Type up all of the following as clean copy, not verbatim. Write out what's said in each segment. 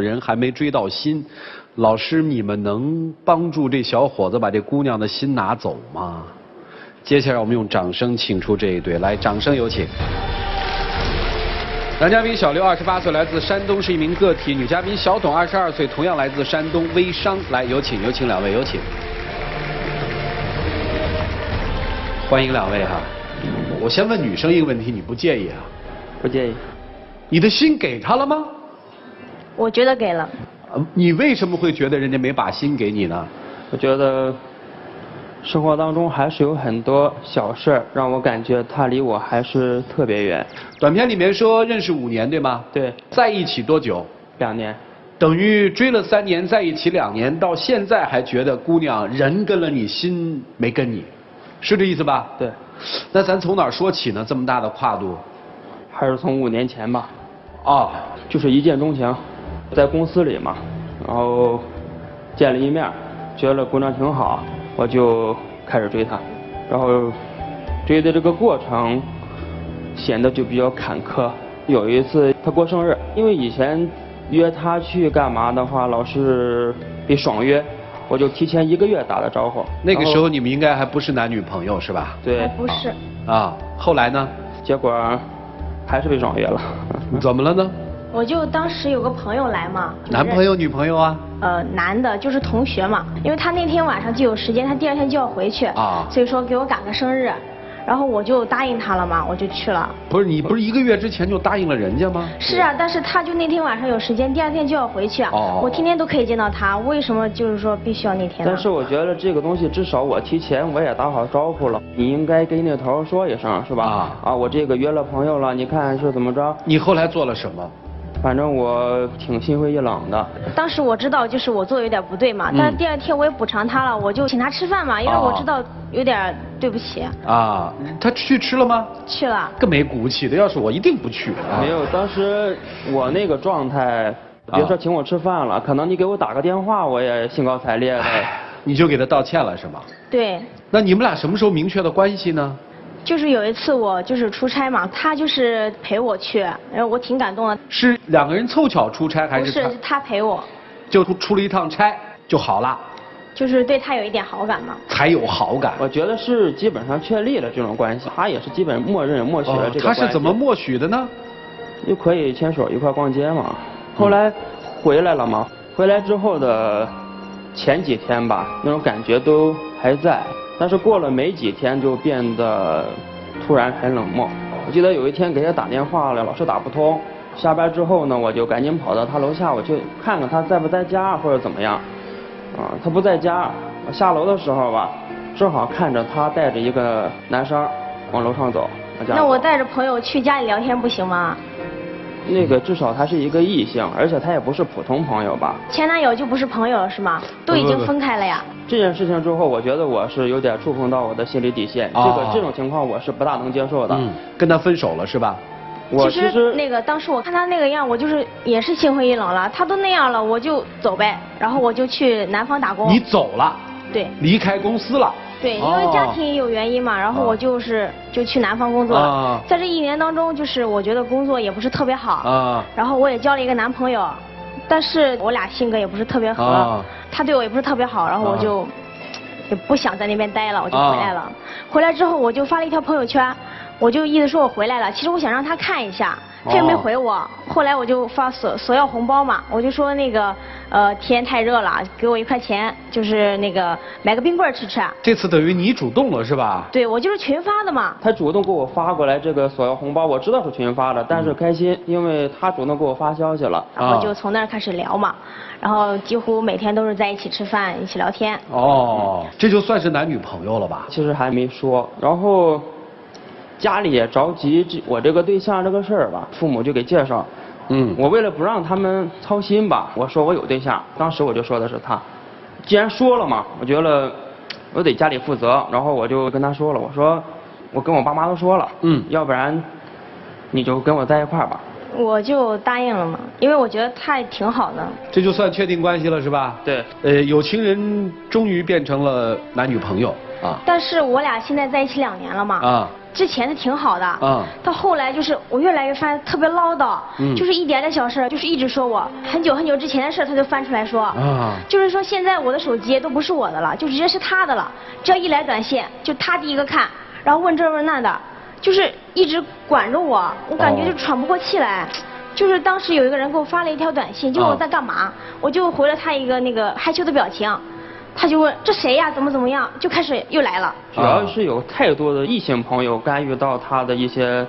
人还没追到心，老师，你们能帮助这小伙子把这姑娘的心拿走吗？接下来我们用掌声请出这一对，来，掌声有请。男嘉宾小刘28岁，来自山东，是一名个体；女嘉宾小董22岁，同样来自山东，微商。来，有请两位，有请。欢迎两位哈。我先问女生一个问题，你不介意啊？不介意。你的心给他了吗？我觉得给了。你为什么会觉得人家没把心给你呢？我觉得生活当中还是有很多小事让我感觉他离我还是特别远。短片里面说认识5年，对吗？对。在一起多久？2年。等于追了3年，在一起2年，到现在还觉得姑娘人跟了你，心没跟你，是这意思吧？对。那咱从哪儿说起呢？这么大的跨度？还是从5年前吧。啊，就是一见钟情。在公司里嘛，然后见了一面，觉得姑娘挺好，我就开始追她，然后追的这个过程显得就比较坎坷。有一次她过生日，因为以前约她去干嘛的话，老是被爽约，我就提前1个月打的招呼。那个时候你们应该还不是男女朋友是吧？对，还不是。啊，后来呢？结果还是被爽约了。怎么了呢？我就当时有个朋友来嘛，男朋友女朋友啊？男的，就是同学嘛。因为他那天晚上就有时间，他第2天就要回去啊，所以说给我赶个生日，然后我就答应他了嘛，我就去了。不是你不是1个月之前就答应了人家吗？是啊，但是他就那天晚上有时间，第2天就要回去啊。我天天都可以见到他，为什么就是说必须要那天呢？但是我觉得这个东西至少我提前我也打好招呼了，你应该跟那头说一声是吧？我这个约了朋友了，你看是怎么着？你后来做了什么？反正我挺心灰意冷的。当时我知道就是我做的有点不对嘛，但是第2天我也补偿他了，我就请他吃饭嘛，因为我知道有点对不起。啊，他去吃了吗？去了。更没骨气的，要是我一定不去。没有，当时我那个状态，别说请我吃饭了，可能你给我打个电话，我也兴高采烈的。你就给他道歉了是吗？对。那你们俩什么时候明确的关系呢？就是有一次我就是出差嘛，他就是陪我去，然后我挺感动的。是2个人凑巧出差还是？不是，是他陪我。就出了一趟差就好了。就是对他有一点好感嘛。才有好感。我觉得是基本上确立了这种关系，他也是基本默许了这个关系。他是怎么默许的呢？就可以牵手一块逛街嘛。后来回来了嘛，回来之后的前几天吧，那种感觉都还在。但是过了没几天就变得突然很冷漠。我记得有一天给他打电话了，老是打不通。下班之后呢，我就赶紧跑到他楼下，我去看看他在不在家或者怎么样。他不在家。我下楼的时候吧，正好看着他带着一个男生往楼上走。那我带着朋友去家里聊天不行吗？那个至少他是一个异性，而且他也不是普通朋友吧？前男友就不是朋友了是吗？都已经分开了呀。这件事情之后，我觉得我是有点触碰到我的心理底线。这种情况我是不大能接受的。跟他分手了是吧？我其实那个当时我看他那个样，我就是也是心灰意冷了。他都那样了，我就走呗。然后我就去南方打工。你走了？对。离开公司了？对，因为家庭也有原因嘛，然后我就去南方工作了。在这1年当中，就是我觉得工作也不是特别好。然后我也交了一个男朋友，但是我俩性格也不是特别合。他对我也不是特别好，然后我就也不想在那边待了，我就回来了。回来之后我就发了一条朋友圈，我就意思说我回来了。其实我想让他看一下，他也没回我。后来我就发索要红包嘛，我就说那个天太热了，给我1块钱，就是那个买个冰棍吃吃。这次等于你主动了是吧？对，我就是群发的嘛。他主动给我发过来这个索要红包，我知道是群发的，但是开心，因为他主动给我发消息了。然后就从那儿开始聊嘛，然后几乎每天都是在一起吃饭，一起聊天。这就算是男女朋友了吧？其实还没说，然后家里也着急我这个对象这个事儿吧，父母就给介绍。我为了不让他们操心吧，我说我有对象，当时我就说的是他。既然说了嘛，我觉得我得家里负责，然后我就跟他说了，我说我跟我爸妈都说了，要不然你就跟我在一块儿吧。我就答应了嘛，因为我觉得他也挺好的。这就算确定关系了是吧？对。有情人终于变成了男女朋友啊。但是我俩现在在一起2年了嘛。之前是挺好的，到后来就是我越来越发现特别唠叨，就是一点点小事就是一直说我很久很久之前的事他就翻出来说，就是说现在我的手机都不是我的了，就直接是他的了，只要一来短信就他第一个看，然后问这问那的，就是一直管着我，我感觉就喘不过气来。就是当时有一个人给我发了一条短信，就问我在干嘛，我就回了他一个那个害羞的表情。他就问这谁呀？怎么样？就开始又来了。主要是有太多的异性朋友干预到他的一些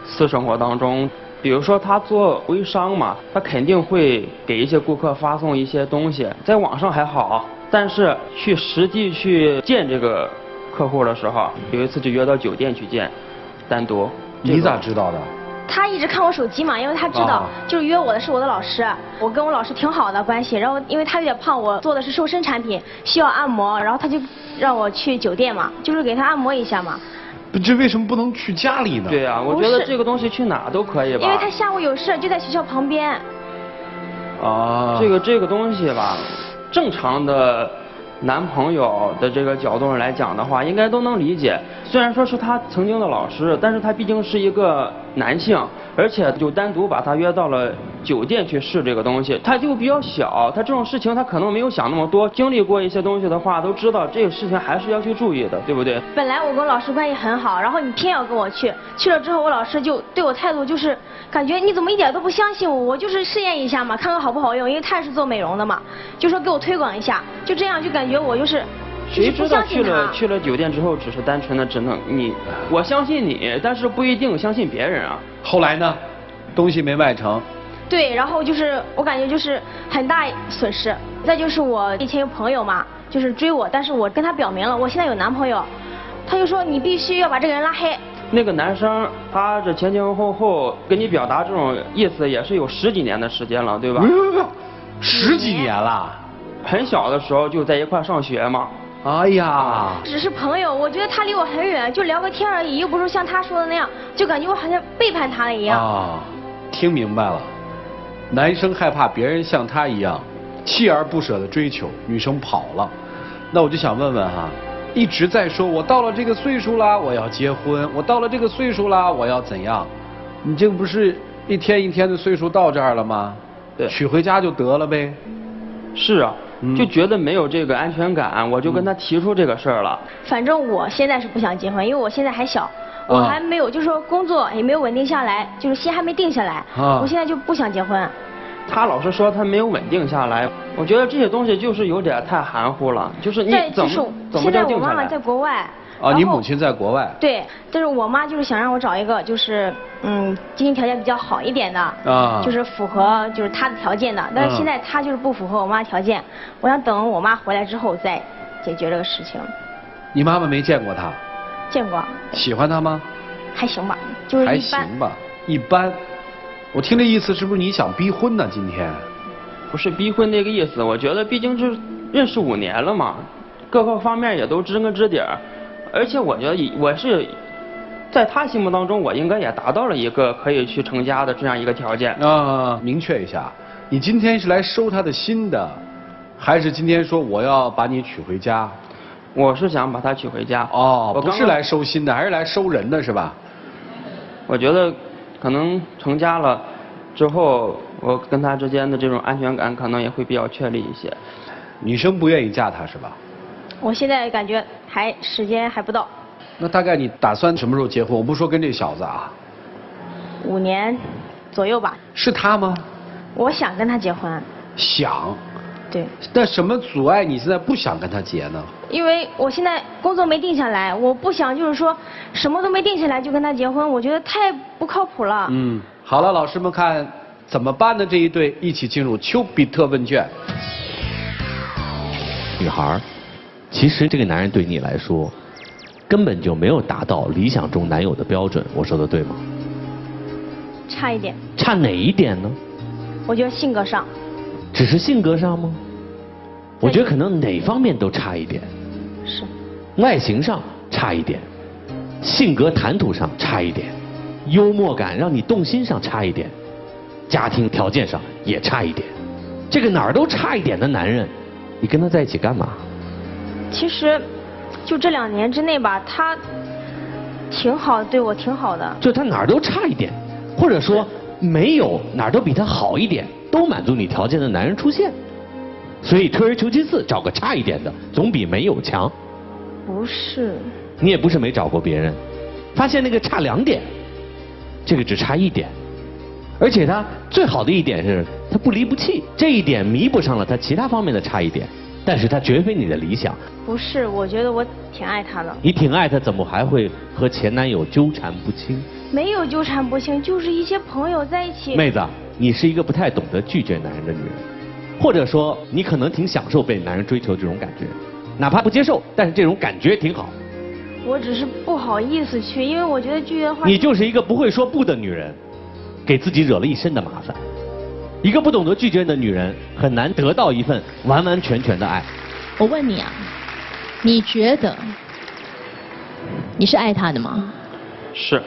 私生活当中，比如说他做微商嘛，他肯定会给一些顾客发送一些东西，在网上还好，但是实际去见这个客户的时候，有一次就约到酒店去见，单独。你咋知道的？他一直看我手机嘛，因为他知道就是约我的是我的老师，我跟我老师挺好的关系。然后因为他有点胖，我做的是瘦身产品，需要按摩，然后他就让我去酒店嘛，就是给他按摩一下嘛。这为什么不能去家里呢？对呀，我觉得这个东西去哪都可以吧。因为他下午有事，就在学校旁边。这个东西吧，正常的男朋友的这个角度上来讲的话，应该都能理解。虽然说是他曾经的老师，但是他毕竟是一个男性，而且就单独把他约到了酒店去试这个东西。他就比较小，他这种事情他可能没有想那么多，经历过一些东西的话，都知道这个事情还是要去注意的，对不对？本来我跟老师关系很好，然后你偏要跟我去了之后，我老师就对我态度就是感觉你怎么一点都不相信我，我就是试验一下嘛，看看好不好用，因为他也是做美容的嘛，就说给我推广一下，就这样就感觉我就是。谁知道去了酒店之后，只是单纯的我相信你，但是不一定相信别人啊。后来呢，东西没卖成。对，然后就是我感觉就是很大损失。再就是我以前有朋友嘛，就是追我，但是我跟他表明了我现在有男朋友，他就说你必须要把这个人拉黑。那个男生他这前前后后跟你表达这种意思也是有10几年的时间了，对吧？10几年了。很小的时候就在一块上学嘛。哎呀，只是朋友，我觉得他离我很远，就聊个天而已，又不是像他说的那样，就感觉我好像背叛他了一样。听明白了，男生害怕别人像他一样锲而不舍的追求，女生跑了。那我就想问问哈，一直在说我到了这个岁数啦，我要结婚；我到了这个岁数啦，我要怎样？你这个不是一天一天的岁数到这儿了吗？对，娶回家就得了呗。是啊。就觉得没有这个安全感，我就跟他提出这个事儿了。反正我现在是不想结婚，因为我现在还小，我还没有，就是说工作也没有稳定下来，就是心还没定下来。我现在就不想结婚。他老是说他没有稳定下来，我觉得这些东西就是有点太含糊了。就是你怎么叫定下来？现在我妈妈在国外。你母亲在国外。对，但是我妈就是想让我找一个就是经济条件比较好一点的，就是符合就是她的条件的。但是现在她就是不符合我妈条件，我想等我妈回来之后再解决这个事情。你妈妈没见过他？见过。喜欢他吗？还行吧，就是一般。还行吧，一般。我听这意思是不是你想逼婚呢？今天？不是逼婚那个意思，我觉得毕竟是认识5年了嘛，各个方面也都知根知底儿。而且我觉得我是在他心目当中，我应该也达到了一个可以去成家的这样一个条件。明确一下，你今天是来收他的心的，还是今天说我要把你娶回家？我是想把他娶回家。不是来收心的，还是来收人的是吧？我觉得可能成家了之后，我跟他之间的这种安全感可能也会比较确立一些。女生不愿意嫁他是吧？我现在感觉时间还不到。那大概你打算什么时候结婚？我不说跟这小子啊。5年左右吧。是他吗？我想跟他结婚。想。对。那什么阻碍你现在不想跟他结呢？因为我现在工作没定下来，我不想就是说什么都没定下来就跟他结婚，我觉得太不靠谱了。好了，老师们看怎么办呢？这一对一起进入丘比特问卷。女孩。其实这个男人对你来说，根本就没有达到理想中男友的标准，我说的对吗？差一点。差哪一点呢？我觉得性格上。只是性格上吗？我觉得可能哪方面都差一点。是。外形上差一点，性格谈吐上差一点，幽默感让你动心上差一点，家庭条件上也差一点。这个哪儿都差一点的男人，你跟他在一起干嘛？其实，就这2年之内吧，挺好，对我挺好的。就他哪儿都差一点，或者说没有哪儿都比他好一点，都满足你条件的男人出现。所以退而求其次，找个差一点的，总比没有强。不是。你也不是没找过别人，发现那个差2点，这个只差1点，而且他最好的一点是他不离不弃，这一点弥补上了他其他方面的差一点，但是他绝非你的理想。不是，我觉得我挺爱他的。你挺爱他，怎么还会和前男友纠缠不清？没有纠缠不清，就是一些朋友在一起。妹子，你是一个不太懂得拒绝男人的女人，或者说你可能挺享受被男人追求这种感觉，哪怕不接受，但是这种感觉挺好。我只是不好意思去，因为我觉得拒绝的话。你就是一个不会说不的女人，给自己惹了一身的麻烦。一个不懂得拒绝的女人，很难得到一份完完全全的爱。我问你啊，你觉得你是爱他的吗？是。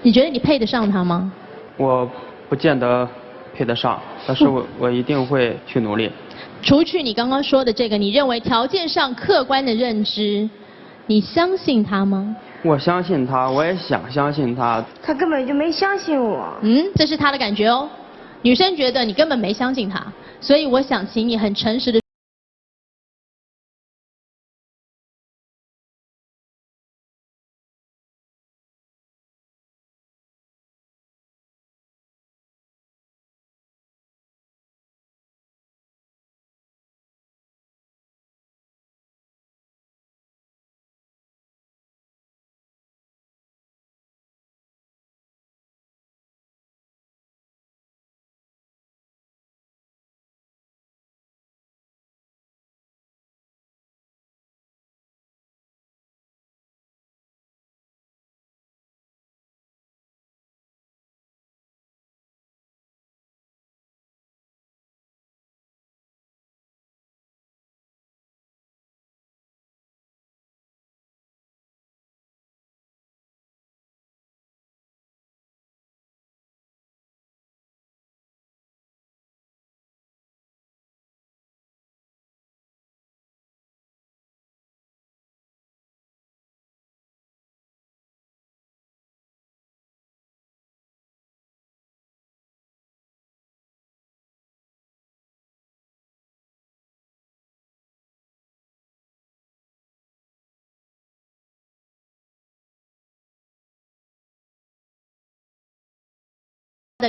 你觉得你配得上他吗？我不见得配得上，但是我一定会去努力。除去你刚刚说的这个，你认为条件上客观的认知，你相信他吗？我相信他，我也想相信他。他根本就没相信我。这是他的感觉哦。女生觉得你根本没相信他，所以我想请你很诚实的。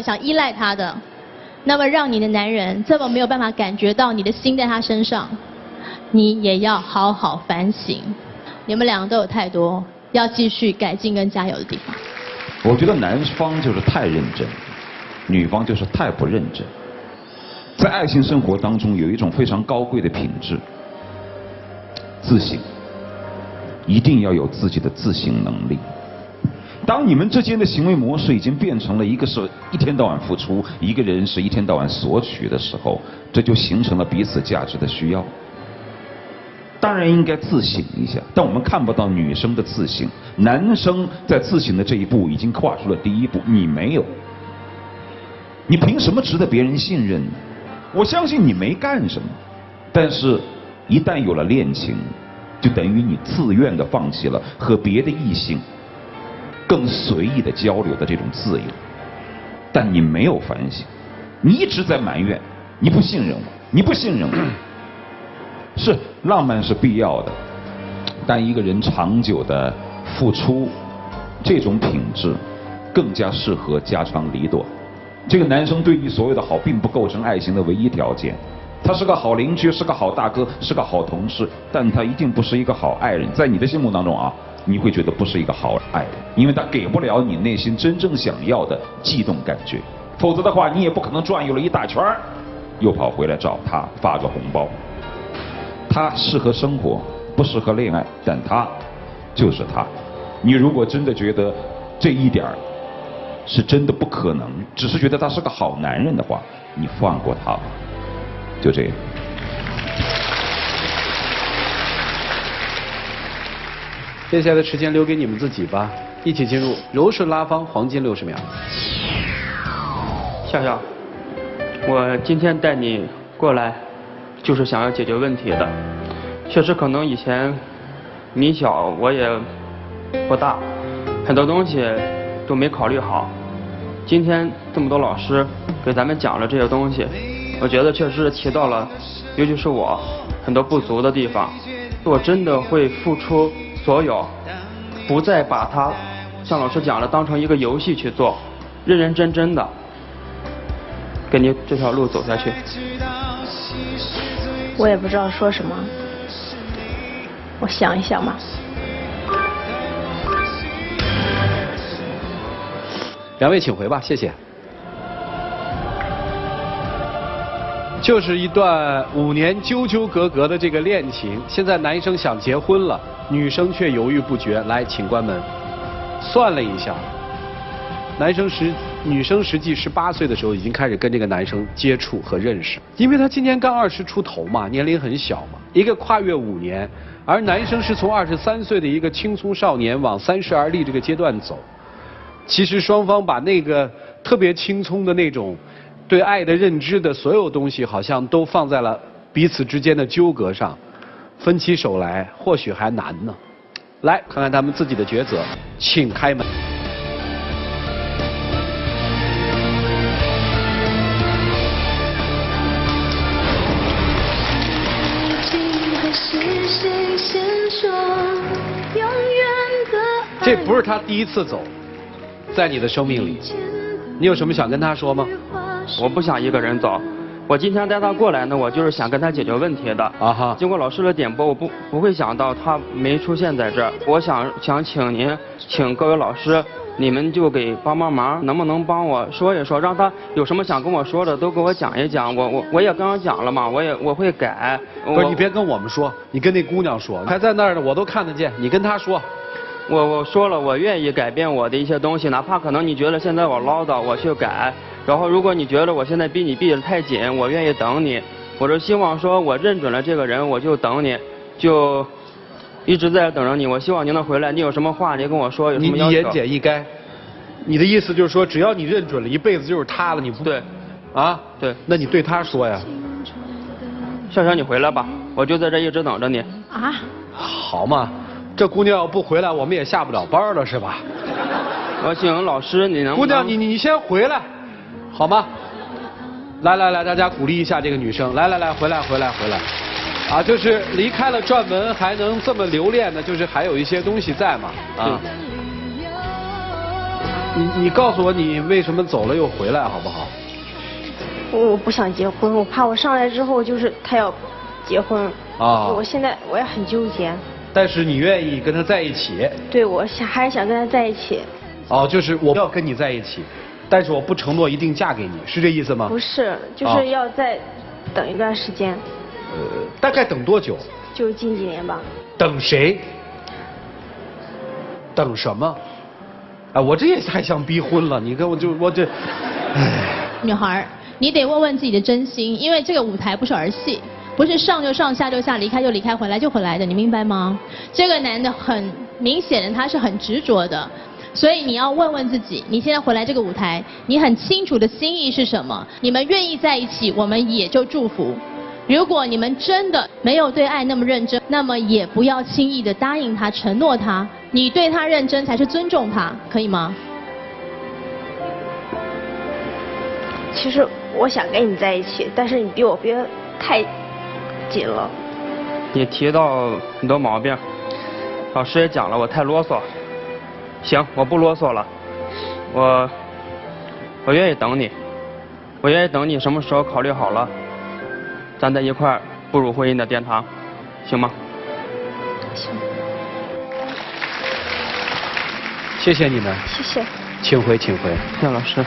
想依赖他的，那么让你的男人这么没有办法感觉到你的心在他身上，你也要好好反省。你们两个都有太多要继续改进跟加油的地方。我觉得男方就是太认真，女方就是太不认真。在爱情生活当中有一种非常高贵的品质，自省，一定要有自己的自省能力。当你们之间的行为模式已经变成了一个是一天到晚付出，一个人是一天到晚索取的时候，这就形成了彼此价值的需要。当然应该自省一下，但我们看不到女生的自省，男生在自省的这一步已经跨出了第一步，你没有，你凭什么值得别人信任呢？我相信你没干什么，但是一旦有了恋情，就等于你自愿的放弃了和别的异性更随意的交流的这种自由，但你没有反省，你一直在埋怨，你不信任我，你不信任我。是浪漫是必要的，但一个人长久的付出，这种品质更加适合家长里短。这个男生对你所有的好，并不构成爱情的唯一条件。他是个好邻居，是个好大哥，是个好同事，但他一定不是一个好爱人。在你的心目当中啊，你会觉得不是一个好爱人，因为他给不了你内心真正想要的悸动感觉。否则的话，你也不可能转悠了一大圈，又跑回来找他发个红包。他适合生活，不适合恋爱，但他就是他。你如果真的觉得这一点是真的不可能，只是觉得他是个好男人的话，你放过他吧，就这样。接下来的时间留给你们自己吧，一起进入柔顺拉芳黄金60秒。笑笑，我今天带你过来，就是想要解决问题的。确实可能以前你小，我也不大，很多东西都没考虑好。今天这么多老师给咱们讲了这些东西，我觉得确实提到了，尤其是我很多不足的地方。我真的会付出所有，不再把它像老师讲的当成一个游戏去做，认认真真的跟你这条路走下去。我也不知道说什么，我想一想吧。两位请回吧，谢谢。就是一段5年纠纠葛葛的这个恋情，现在男生想结婚了，女生却犹豫不决。来，请关门。算了一下，女生实际18岁的时候已经开始跟这个男生接触和认识，因为他今年刚20出头嘛，年龄很小嘛，一个跨越5年，而男生是从23岁的一个青葱少年往30而立这个阶段走。其实双方把那个特别青葱的那种对爱的认知的所有东西，好像都放在了彼此之间的纠葛上，分起手来或许还难呢。来看看他们自己的抉择，请开门。这不是他第一次走，在你的生命里，你有什么想跟他说吗？我不想一个人走，我今天带他过来呢，我就是想跟他解决问题的。啊哈。经过老师的点拨，我不会想到他没出现在这儿。我想请您，请各位老师，你们就给帮忙，能不能帮我说一说，让他有什么想跟我说的都给我讲一讲。我也刚刚讲了嘛，我会改。不是，你别跟我们说，你跟那姑娘说，还在那儿呢，我都看得见，你跟她说。我说了，我愿意改变我的一些东西，哪怕可能你觉得现在我唠叨，我去改。然后如果你觉得我现在逼你逼得太紧，我愿意等你。我就希望说我认准了这个人，我就等你，就一直在等着你。我希望您能回来，你有什么话你跟我说，有什么要求。你言简意赅，你的意思就是说，只要你认准了，一辈子就是他了，你不对，啊？对，那你对他说呀。笑笑，你回来吧，我就在这一直等着你。啊？好嘛。这姑娘要不回来，我们也下不了班了，是吧？我请老师，你能不能……姑娘，你先回来，好吗？来，大家鼓励一下这个女生。来，回来。啊，就是离开了转门还能这么留恋的，就是还有一些东西在嘛。啊。你告诉我你为什么走了又回来，好不好？我不想结婚，我怕我上来之后就是他要结婚。啊。我现在我也很纠结。但是你愿意跟他在一起？对，我还是想跟他在一起。哦，就是我要跟你在一起，但是我不承诺一定嫁给你，是这意思吗？不是，就是要再等一段时间。大概等多久？就近几年吧。等谁？等什么？哎，我这也太像逼婚了！你看我这，哎。女孩，你得问问自己的真心，因为这个舞台不是儿戏。不是上就上，下就下，离开就离开，回来就回来的，你明白吗？这个男的很明显的他是很执着的，所以你要问问自己，你现在回来这个舞台，你很清楚的心意是什么？你们愿意在一起，我们也就祝福。如果你们真的没有对爱那么认真，那么也不要轻易的答应他、承诺他。你对他认真才是尊重他，可以吗？其实我想跟你在一起，但是你逼我别太紧了。你提到很多毛病，老师也讲了，我太啰嗦。行，我不啰嗦了，我愿意等你，我愿意等你什么时候考虑好了，咱在一块儿步入婚姻的殿堂，行吗？行。谢谢你们。谢谢。请回。谢谢老师。